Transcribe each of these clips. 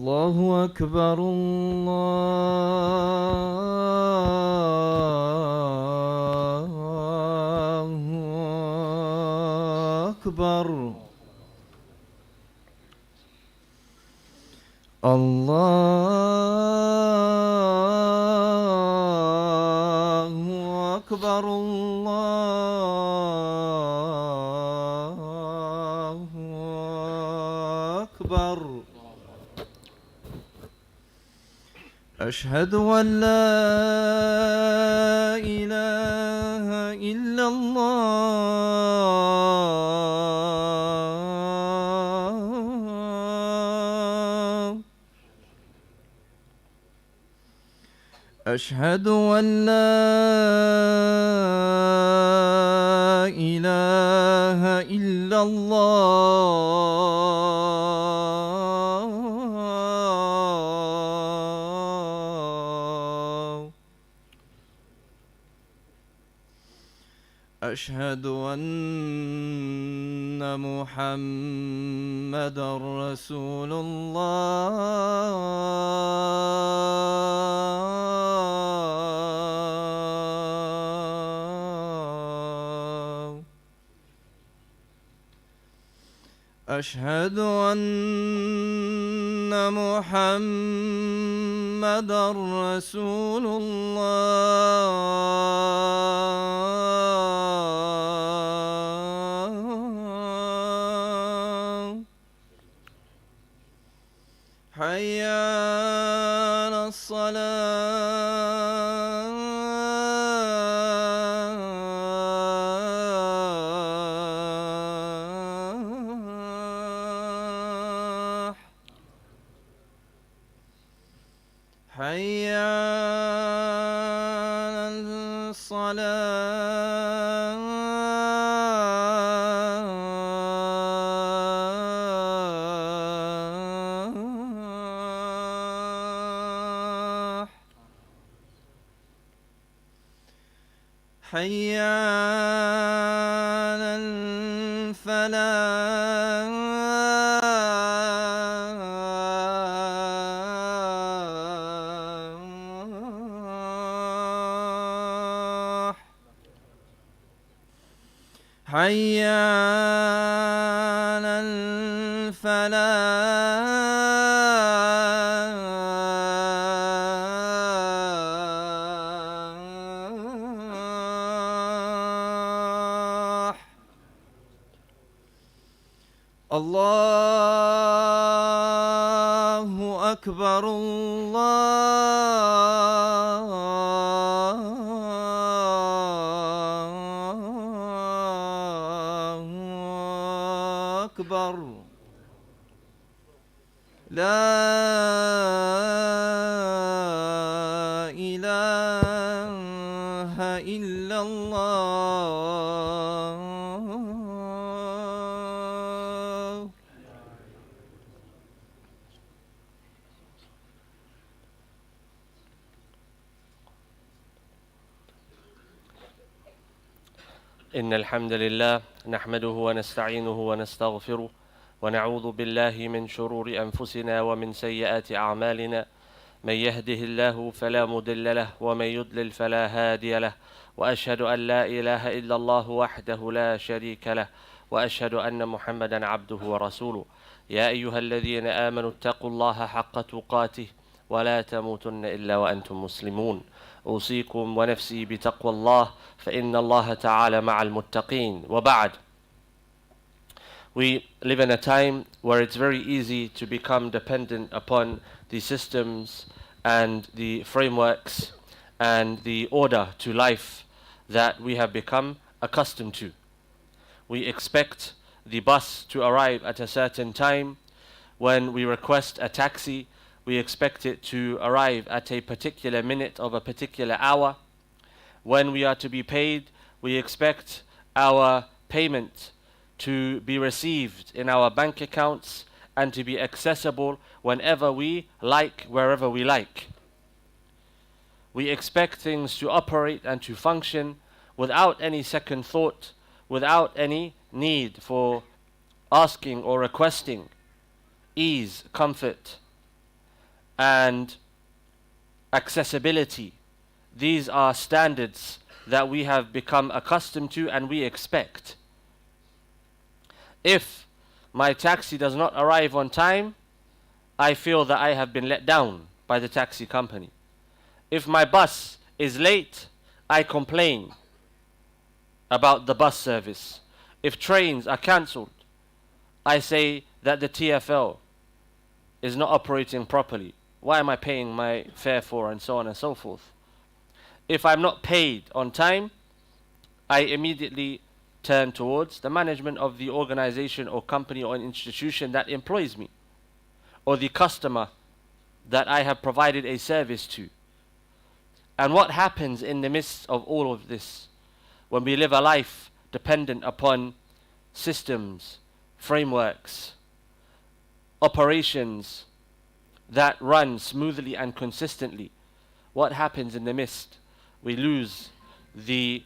الله أكبر الله أكبر الله أكبر الله أكبر أشهد أن لا إله إلا الله أشهد أن لا إله إلا الله أشهد أن محمدًا رسول الله أشهد أن محمدًا رسول الله حي على الصلاة حي على الصلاة حي على الفلاح حي على الفلاح الله أكبر الله أكبر لا إله إلا الله إن الحمد لله نحمده ونستعينه ونستغفره ونعوذ بالله من شرور أنفسنا ومن سيئات أعمالنا من يهده الله فلا مضل له ومن يضلل فلا هادي له وأشهد أن لا إله إلا الله وحده لا شريك له وأشهد أن محمدا عبده ورسوله يا أيها الذين آمنوا اتقوا الله حق تقاته ولا تموتن إلا وأنتم مسلمون أوصيكم ونفسي بتقوى الله فإن الله تعالى مع المتقين وبعد. We live in a time where it's very easy to become dependent upon the systems and the frameworks and the order to life that we have become accustomed to. We expect the bus to arrive at a certain time. When we request a taxi, we expect it to arrive at a particular minute of a particular hour. When we are to be paid, we expect our payment to be received in our bank accounts and to be accessible whenever we like, wherever we like. We expect things to operate and to function without any second thought, without any need for asking or requesting ease, comfort, and accessibility. These are standards that we have become accustomed to and we expect. If my taxi does not arrive on time, I feel that I have been let down by the taxi company. If my bus is late, I complain about the bus service. If trains are cancelled, I say that the TfL is not operating properly. Why am I paying my fare for, and so on and so forth. If I'm not paid on time, I immediately turn towards the management of the organization or company or institution that employs me, or the customer that I have provided a service to. And what happens in the midst of all of this, when we live a life dependent upon systems, frameworks, operations that run smoothly and consistently, what happens in the midst? We lose the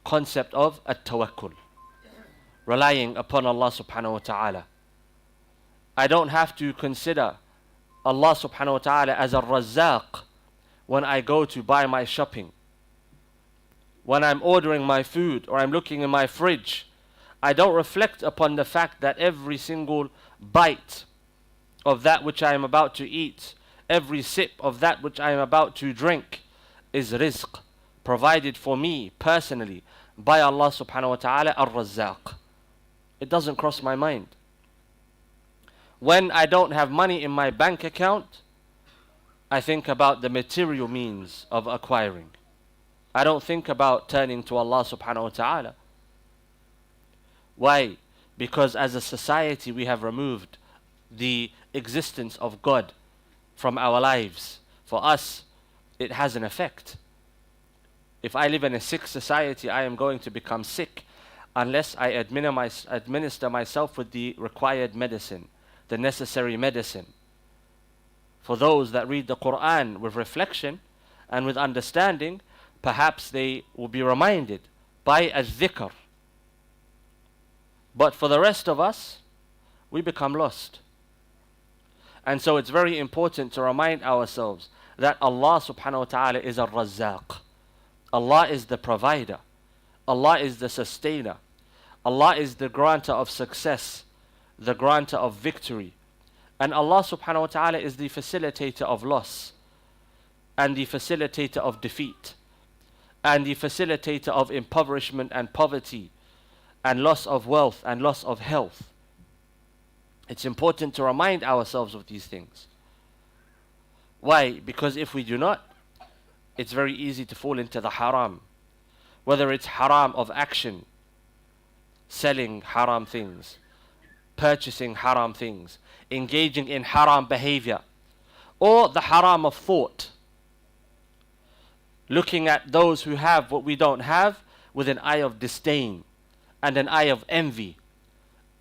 concept of at-tawakkul, relying upon Allah subhanahu wa ta'ala. I don't have to consider Allah subhanahu wa ta'ala as a razzaq when I go to buy my shopping. When I'm ordering my food or I'm looking in my fridge, I don't reflect upon the fact that every single bite of that which I am about to eat, every sip of that which I am about to drink is rizq, provided for me personally by Allah subhanahu wa ta'ala ar-razzaq. It doesn't cross my mind. When I don't have money in my bank account, I think about the material means of acquiring. I don't think about turning to Allah subhanahu wa ta'ala. Why? Because as a society we have removed the existence of God from our lives. For us, it has an effect. If I live in a sick society, I am going to become sick unless I administer myself with the required medicine, the necessary medicine. For those that read the Quran with reflection and with understanding, perhaps they will be reminded by al-dhikr. But for the rest of us, we become lost. And so it's very important to remind ourselves that Allah subhanahu wa ta'ala is al-razzaq. Allah is the provider. Allah is the sustainer. Allah is the granter of success, the granter of victory. And Allah subhanahu wa ta'ala is the facilitator of loss, and the facilitator of defeat, and the facilitator of impoverishment and poverty, and loss of wealth and loss of health. It's important to remind ourselves of these things. Why? Because if we do not, it's very easy to fall into the haram. Whether it's haram of action, selling haram things, purchasing haram things, engaging in haram behavior, or the haram of thought, looking at those who have what we don't have with an eye of disdain and an eye of envy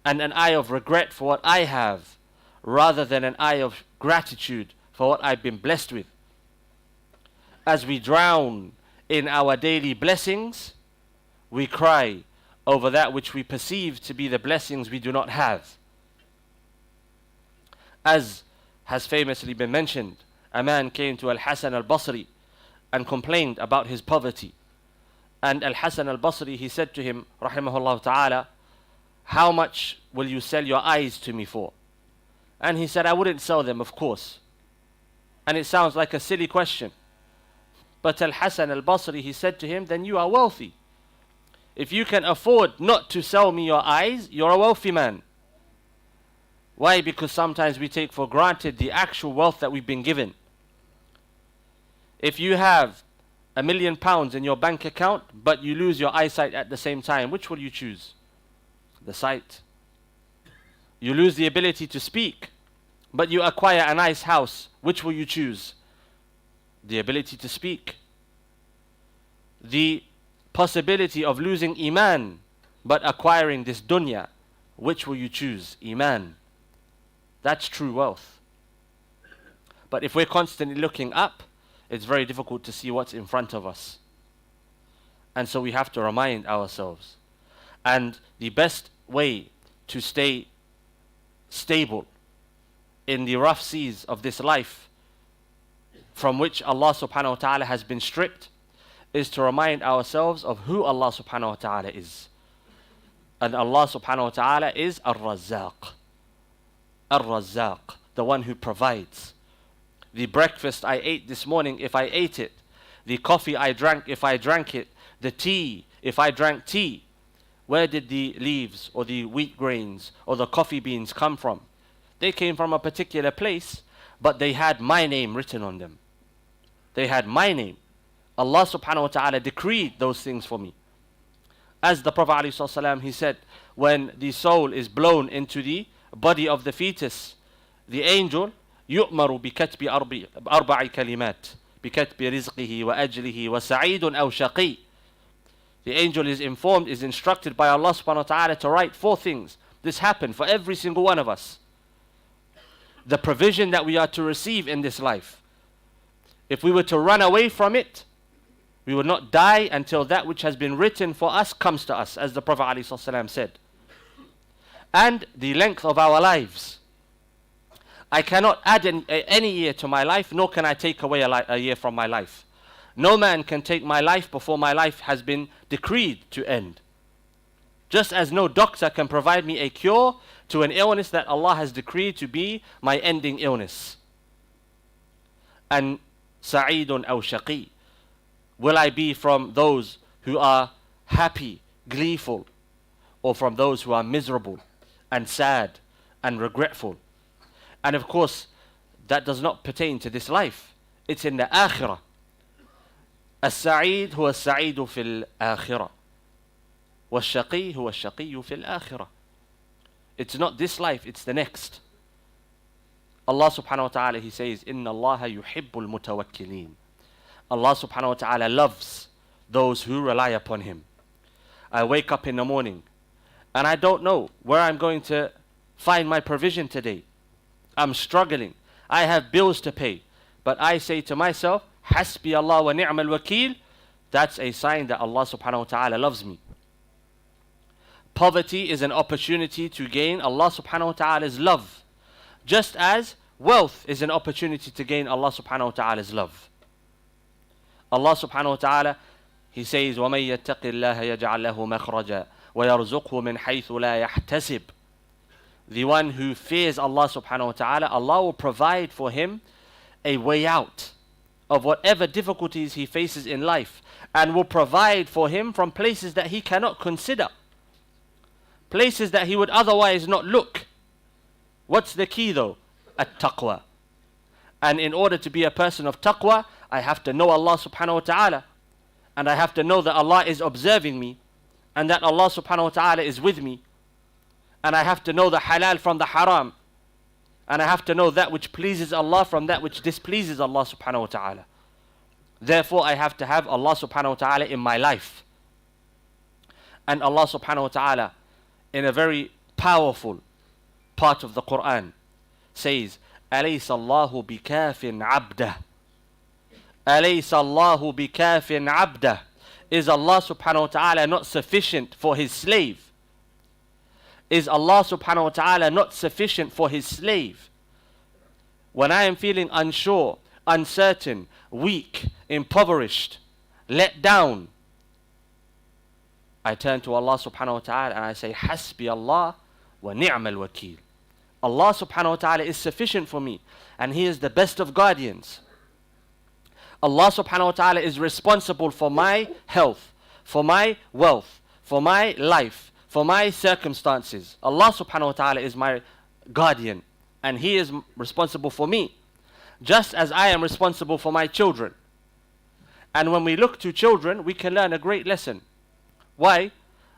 and an eye of regret for what I have, rather than an eye of gratitude for what I've been blessed with. As we drown in our daily blessings, we cry over that which we perceive to be the blessings we do not have. As has famously been mentioned, a man came to Al-Hasan al-Basri and complained about his poverty. And Al-Hasan al-Basri, he said to him, rahimahullah ta'ala, how much will you sell your eyes to me for? And he said, I wouldn't sell them, of course. And it sounds like a silly question. But Al-Hasan al-Basri, he said to him, then you are wealthy. If you can afford not to sell me your eyes, you're a wealthy man. Why? Because sometimes we take for granted the actual wealth that we've been given. If you have £1 million in your bank account, but you lose your eyesight at the same time, which will you choose? The sight. You lose the ability to speak, but you acquire a nice house, which will you choose? The ability to speak. The possibility of losing iman, but acquiring this dunya, which will you choose? Iman. That's true wealth. But if we're constantly looking up, it's very difficult to see what's in front of us. And so we have to remind ourselves. And the best way to stay stable in the rough seas of this life from which Allah subhanahu wa ta'ala has been stripped is to remind ourselves of who Allah subhanahu wa ta'ala is. And Allah subhanahu wa ta'ala is Ar-Razzaq. Ar-Razzaq, the one who provides. The breakfast I ate this morning, if I ate it, the coffee I drank, if I drank it, the tea, if I drank tea, where did the leaves or the wheat grains or the coffee beans come from? They came from a particular place, but they had my name written on them. They had my name. Allah subhanahu wa ta'ala decreed those things for me. As the Prophet ﷺ, he said, when the soul is blown into the body of the fetus, the angel يؤمر بكتب أربع كلمات بكتب رزقه وأجله وسعيد أو شقي. The angel is informed, is instructed by Allah subhanahu wa ta'ala to write 4 things. This happened for every single one of us. The provision that we are to receive in this life. If we were to run away from it, we would not die until that which has been written for us comes to us, as the Prophet ﷺ said. And the length of our lives. I cannot add any year to my life, nor can I take away a year from my life. No man can take my life before my life has been decreed to end. Just as no doctor can provide me a cure to an illness that Allah has decreed to be my ending illness. And Sa'idun aw shaqi. Will I be from those who are happy, gleeful, or from those who are miserable and sad and regretful? And of course, that does not pertain to this life. It's in the akhirah. السعيد هو السعيد في الآخرة والشقي هو الشقي في الآخرة. It's not this life, it's the next. Allah subhanahu wa ta'ala, he says, إِنَّ اللَّهَ يُحِبُّ الْمُتَوَكِّلِينَ. Allah subhanahu wa ta'ala loves those who rely upon him. I wake up in the morning and I don't know where I'm going to find my provision today. I'm struggling. I have bills to pay. But I say to myself, Hasbi Allah wa ni'mal wakil. That's a sign that Allah subhanahu wa ta'ala loves me. Poverty is an opportunity to gain Allah subhanahu wa ta'ala's love. Just as wealth is an opportunity to gain Allah subhanahu wa ta'ala's love. Allah subhanahu wa ta'ala, he says, وَمَن يَتَّقِ اللَّهَ يَجْعَل لَهُ مَخْرَجًا وَيَرْزُقْهُ مِنْ حَيْثُ لَا يَحْتَسِبُ. The one who fears Allah subhanahu wa ta'ala, Allah will provide for him a way out of whatever difficulties he faces in life, and will provide for him from places that he cannot consider, places that he would otherwise not look. What's the key though? At-taqwa. And in order to be a person of taqwa, I have to know Allah subhanahu wa ta'ala, and I have to know that Allah is observing me, and that Allah subhanahu wa ta'ala is with me, and I have to know the halal from the haram, and I have to know that which pleases Allah from that which displeases Allah subhanahu wa ta'ala. Therefore I have to have Allah subhanahu wa ta'ala in my life. And Allah subhanahu wa ta'ala, in a very powerful part of the Quran, says, أَلَيْسَ اللَّهُ بِكَافٍ عَبْدَهُ. أَلَيْسَ اللَّهُ بِكَافٍ عَبْدَهُ. Is Allah subhanahu wa ta'ala not sufficient for his slave? Is Allah subhanahu wa ta'ala not sufficient for his slave? When I am feeling unsure, uncertain, weak, impoverished, let down, I turn to Allah subhanahu wa ta'ala and I say, Hasbi Allah wa ni'mal wakil. Allah subhanahu wa ta'ala is sufficient for me, and he is the best of guardians. Allah subhanahu wa ta'ala is responsible for my health, for my wealth, for my life, for my circumstances. Allah subhanahu wa ta'ala is my guardian, and he is responsible for me, just as I am responsible for my children. And when we look to children, we can learn a great lesson. Why?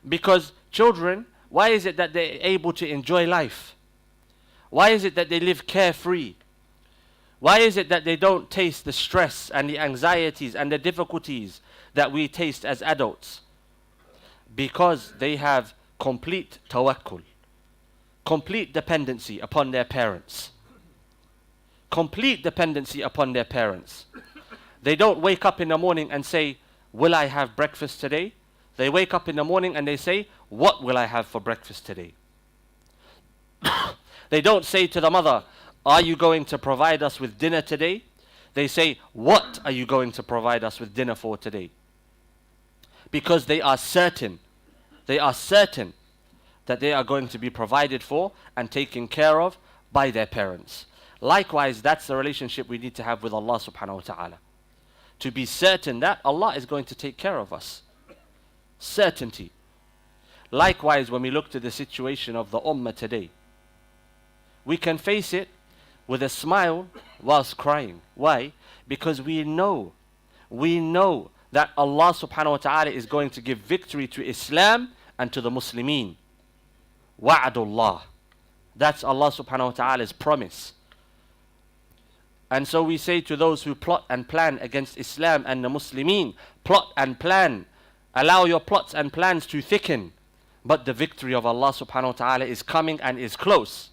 Because children, why is it that they're able to enjoy life? Why is it that they live carefree? Why is it that they don't taste the stress and the anxieties and the difficulties that we taste as adults? Because they have complete tawakkul, complete dependency upon their parents. Complete dependency upon their parents. They don't wake up in the morning and say, will I have breakfast today? They wake up in the morning and they say, what will I have for breakfast today? They don't say to the mother, are you going to provide us with dinner today? They say, what are you going to provide us with dinner for today? Because they are certain that they are going to be provided for and taken care of by their parents. Likewise, that's the relationship we need to have with Allah subhanahu wa ta'ala. To be certain that Allah is going to take care of us. Certainty. Likewise, when we look to the situation of the ummah today, we can face it with a smile whilst crying. Why? Because we know that Allah subhanahu wa ta'ala is going to give victory to Islam and to the Muslimin. Wa'adullah. That's Allah subhanahu wa ta'ala's promise. And so we say to those who plot and plan against Islam and the Muslimin, plot and plan. Allow your plots and plans to thicken. But the victory of Allah subhanahu wa ta'ala is coming and is close.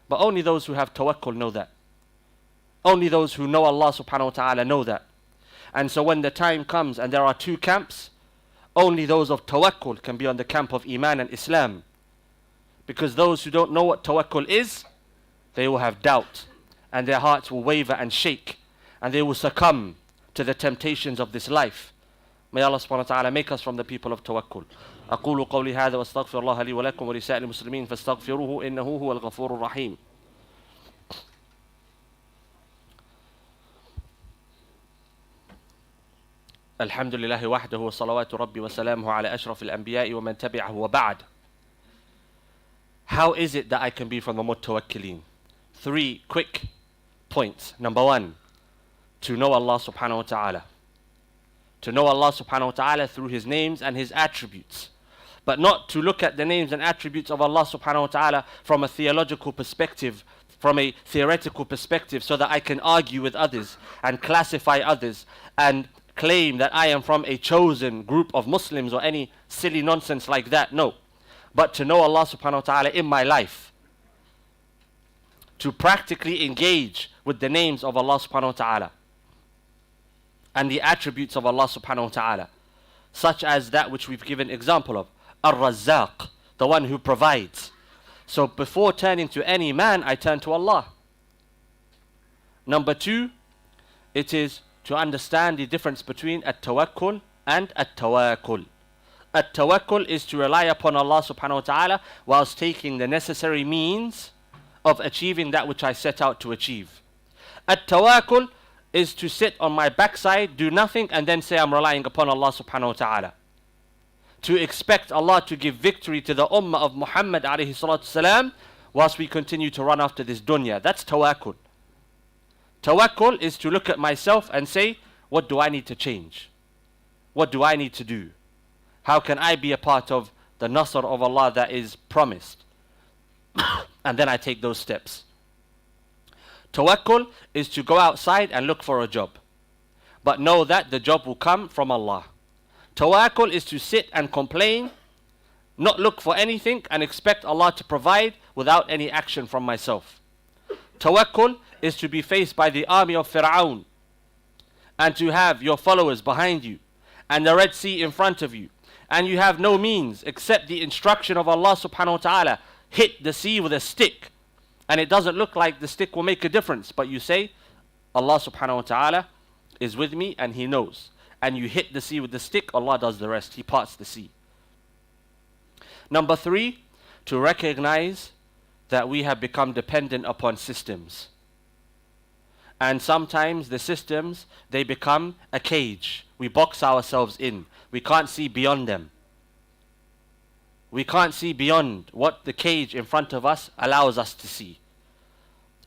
But only those who have tawakkul know that. Only those who know Allah subhanahu wa ta'ala know that. And so when the time comes and there are two camps, only those of tawakkul can be on the camp of Iman and Islam. Because those who don't know what tawakkul is, they will have doubt. And their hearts will waver and shake. And they will succumb to the temptations of this life. May Allah subhanahu wa ta'ala make us from the people of tawakkul. أقول قولي هذا واستغفر الله لي ولكم ولسائر المسلمين فاستغفروه إنه هو الغفور الرحيم. الحمد لله وحده وصلوات ربي وسلامه على أشرف الأنبياء ومن تبعه وبعد. How is it that I can be from the mutawakkilin? 3 quick points. Number 1, to know Allah subhanahu wa ta'ala. To know Allah subhanahu wa ta'ala through His names and His attributes. But not to look at the names and attributes of Allah subhanahu wa ta'ala from a theological perspective, from a theoretical perspective, so that I can argue with others and classify others and claim that I am from a chosen group of Muslims or any silly nonsense like that. No. But to know Allah subhanahu wa ta'ala in my life. To practically engage with the names of Allah subhanahu wa ta'ala and the attributes of Allah subhanahu wa ta'ala, such as that which we've given example of. Ar-Razzaq, the one who provides. So before turning to any man, I turn to Allah. Number 2, it is to understand the difference between at-tawakkul and at-tawakkul. At-tawakkul is to rely upon Allah subhanahu wa ta'ala whilst taking the necessary means of achieving that which I set out to achieve. At-tawakkul is to sit on my backside, do nothing, and then say I'm relying upon Allah subhanahu wa ta'ala. To expect Allah to give victory to the ummah of Muhammad alayhi salatu salam whilst we continue to run after this dunya. That's tawakkul. Tawakkul is to look at myself and say, what do I need to change? What do I need to do? How can I be a part of the nasr of Allah that is promised? And then I take those steps. Tawakkul is to go outside and look for a job, but know that the job will come from Allah. Tawakkul is to sit and complain, not look for anything, and expect Allah to provide without any action from myself. Tawakkul is to be faced by the army of Fir'aun and to have your followers behind you and the Red Sea in front of you, and you have no means except the instruction of Allah subhanahu wa ta'ala. Hit the sea with a stick, and it doesn't look like the stick will make a difference, but you say Allah subhanahu wa ta'ala is with me and He knows. And you hit the sea with the stick, Allah does the rest. He parts the sea. Number 3, to recognize that we have become dependent upon systems. And sometimes the systems, they become a cage. We box ourselves in. We can't see beyond them. We can't see beyond what the cage in front of us allows us to see.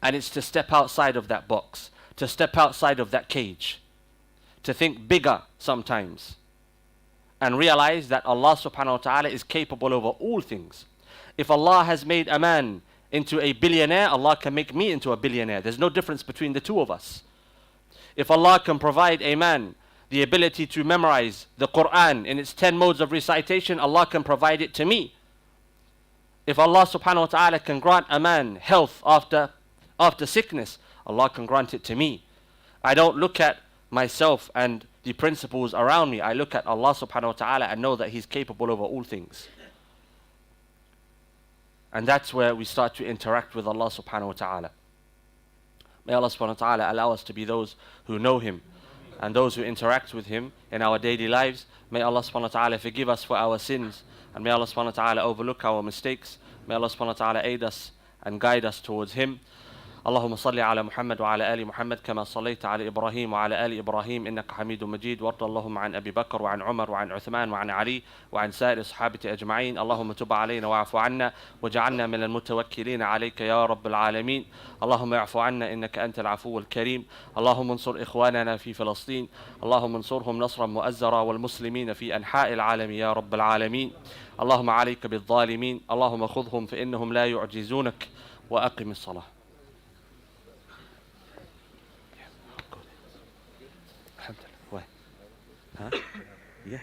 And it's to step outside of that box, to step outside of that cage, to think bigger sometimes, and realize that Allah subhanahu wa ta'ala is capable over all things. If Allah has made a man into a billionaire, Allah can make me into a billionaire. There's no difference between the two of us. If Allah can provide a man the ability to memorize the Quran in its 10 modes of recitation, Allah can provide it to me. If Allah subhanahu wa ta'ala can grant a man health after sickness, Allah can grant it to me. I don't look at myself and the principles around me. I look at Allah subhanahu wa ta'ala and know that He's capable over all things. And that's where we start to interact with Allah subhanahu wa ta'ala. May Allah subhanahu wa ta'ala allow us to be those who know Him and those who interact with Him in our daily lives. May Allah subhanahu wa ta'ala forgive us for our sins, and may Allah subhanahu wa ta'ala overlook our mistakes. May Allah subhanahu wa ta'ala aid us and guide us towards Him. اللهم صل على محمد وعلى آل محمد كما صليت على إبراهيم وعلى آل إبراهيم إنك حميد مجيد وارض اللهم عن أبي بكر وعن عمر وعن عثمان وعن علي وعن سائر الصحابة أجمعين. اللهم تب علينا واعف عنا واجعلنا من المتوكلين عليك يا رب العالمين. اللهم اعف عنا إنك أنت العفو الكريم. اللهم انصر إخواننا في فلسطين، اللهم انصرهم نصرا مؤزرا والمسلمين في أنحاء العالم يا رب العالمين. اللهم عليك بالظالمين، اللهم خذهم فإنهم لا يعجزونك. وأقم الصلاة. Huh? Yeah.